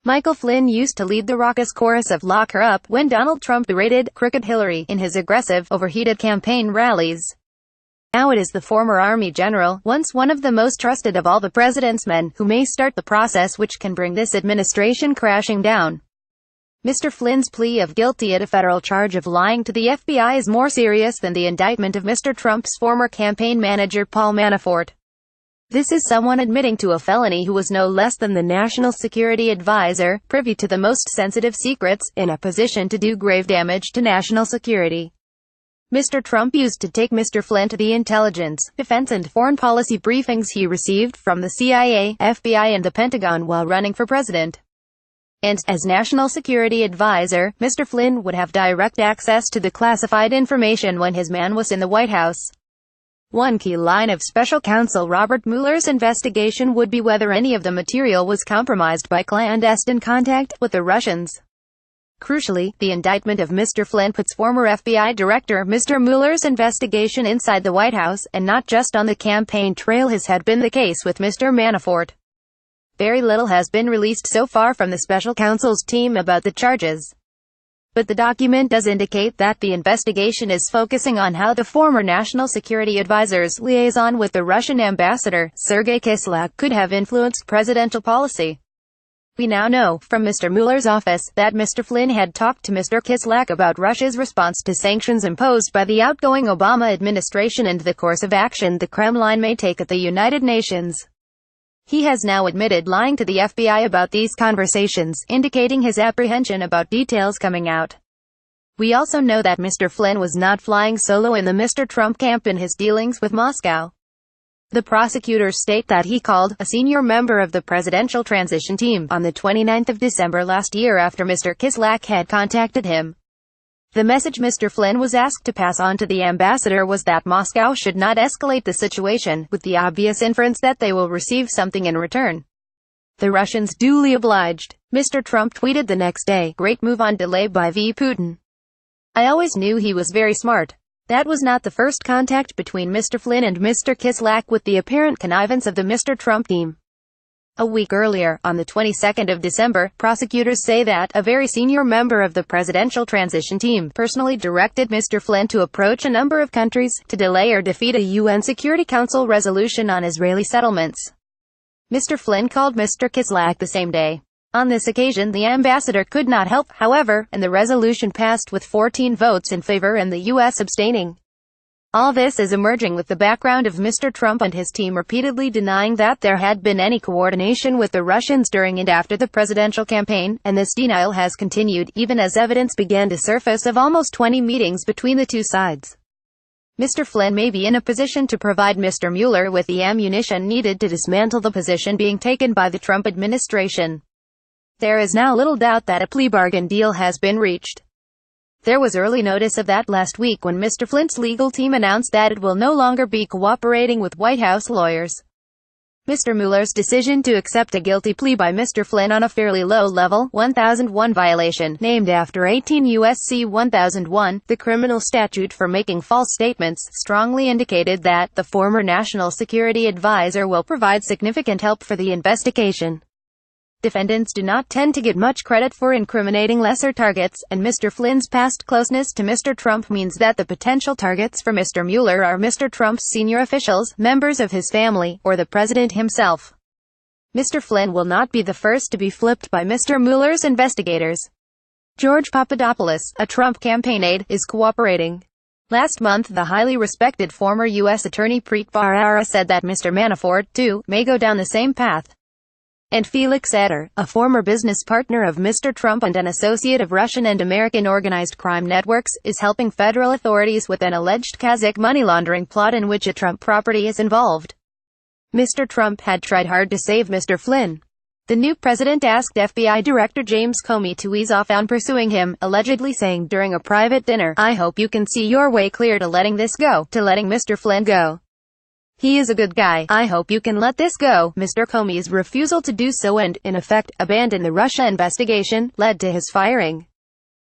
Michael Flynn used to lead the raucous chorus of "Lock Her Up" when Donald Trump berated crooked Hillary in his aggressive, overheated campaign rallies. Now it is the former Army general, once one of the most trusted of all the president's men, who may start the process which can bring this administration crashing down. Mr. Flynn's plea of guilty at a federal charge of lying to the FBI is more serious than the indictment of Mr. Trump's former campaign manager Paul Manafort. This is someone admitting to a felony who was no less than the National Security Advisor, privy to the most sensitive secrets, in a position to do grave damage to national security. Mr. Trump used to take Mr. Flynn to the intelligence, defense and foreign policy briefings he received from the CIA, FBI and the Pentagon while running for president. And, as National Security Advisor, Mr. Flynn would have direct access to the classified information when his man was in the White House. One key line of Special Counsel Robert Mueller's investigation would be whether any of the material was compromised by clandestine contact with the Russians. Crucially, the indictment of Mr. Flynn puts former FBI Director Mr. Mueller's investigation inside the White House, and not just on the campaign trail as had been the case with Mr. Manafort. Very little has been released so far from the special counsel's team about the charges. But the document does indicate that the investigation is focusing on how the former National Security Advisor's liaison with the Russian ambassador, Sergei Kislyak, could have influenced presidential policy. We now know, from Mr. Mueller's office, that Mr. Flynn had talked to Mr. Kislyak about Russia's response to sanctions imposed by the outgoing Obama administration and the course of action the Kremlin may take at the United Nations. He has now admitted lying to the FBI about these conversations, indicating his apprehension about details coming out. We also know that Mr. Flynn was not flying solo in the Mr. Trump camp in his dealings with Moscow. The prosecutors state that he called a senior member of the presidential transition team on the 29th of December last year after Mr. Kislyak had contacted him. The message Mr. Flynn was asked to pass on to the ambassador was that Moscow should not escalate the situation, with the obvious inference that they will receive something in return. The Russians duly obliged. Mr. Trump tweeted the next day, "Great move on delay by V. Putin. I always knew he was very smart." That was not the first contact between Mr. Flynn and Mr. Kislyak with the apparent connivance of the Mr. Trump team. A week earlier, on the 22nd of December, prosecutors say that a very senior member of the presidential transition team personally directed Mr. Flynn to approach a number of countries to delay or defeat a UN Security Council resolution on Israeli settlements. Mr. Flynn called Mr. Kislyak the same day. On this occasion the ambassador could not help, however, and the resolution passed with 14 votes in favor and the U.S. abstaining. All this is emerging with the background of Mr. Trump and his team repeatedly denying that there had been any coordination with the Russians during and after the presidential campaign, and this denial has continued even as evidence began to surface of almost 20 meetings between the two sides. Mr. Flynn may be in a position to provide Mr. Mueller with the ammunition needed to dismantle the position being taken by the Trump administration. There is now little doubt that a plea bargain deal has been reached. There was early notice of that last week when Mr. Flynn's legal team announced that it will no longer be cooperating with White House lawyers. Mr. Mueller's decision to accept a guilty plea by Mr. Flynn on a fairly low-level 1001 violation, named after 18 U.S.C. 1001, the criminal statute for making false statements, strongly indicated that the former National Security Advisor will provide significant help for the investigation. Defendants do not tend to get much credit for incriminating lesser targets, and Mr. Flynn's past closeness to Mr. Trump means that the potential targets for Mr. Mueller are Mr. Trump's senior officials, members of his family, or the president himself. Mr. Flynn will not be the first to be flipped by Mr. Mueller's investigators. George Papadopoulos, a Trump campaign aide, is cooperating. Last month the highly respected former U.S. Attorney Preet Bharara said that Mr. Manafort, too, may go down the same path. And Felix Sater, a former business partner of Mr. Trump and an associate of Russian and American organized crime networks, is helping federal authorities with an alleged Kazakh money laundering plot in which a Trump property is involved. Mr. Trump had tried hard to save Mr. Flynn. The new president asked FBI Director James Comey to ease off on pursuing him, allegedly saying during a private dinner, "I hope you can see your way clear to letting this go, to letting Mr. Flynn go. He is a good guy. I hope you can let this go." Mr. Comey's refusal to do so and, in effect, abandon the Russia investigation, led to his firing.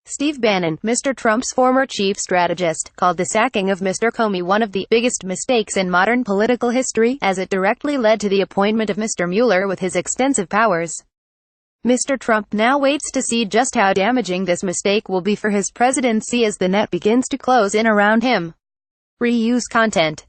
Steve Bannon, Mr. Trump's former chief strategist, called the sacking of Mr. Comey one of the biggest mistakes in modern political history, as it directly led to the appointment of Mr. Mueller with his extensive powers. Mr. Trump now waits to see just how damaging this mistake will be for his presidency as the net begins to close in around him. Reuse content.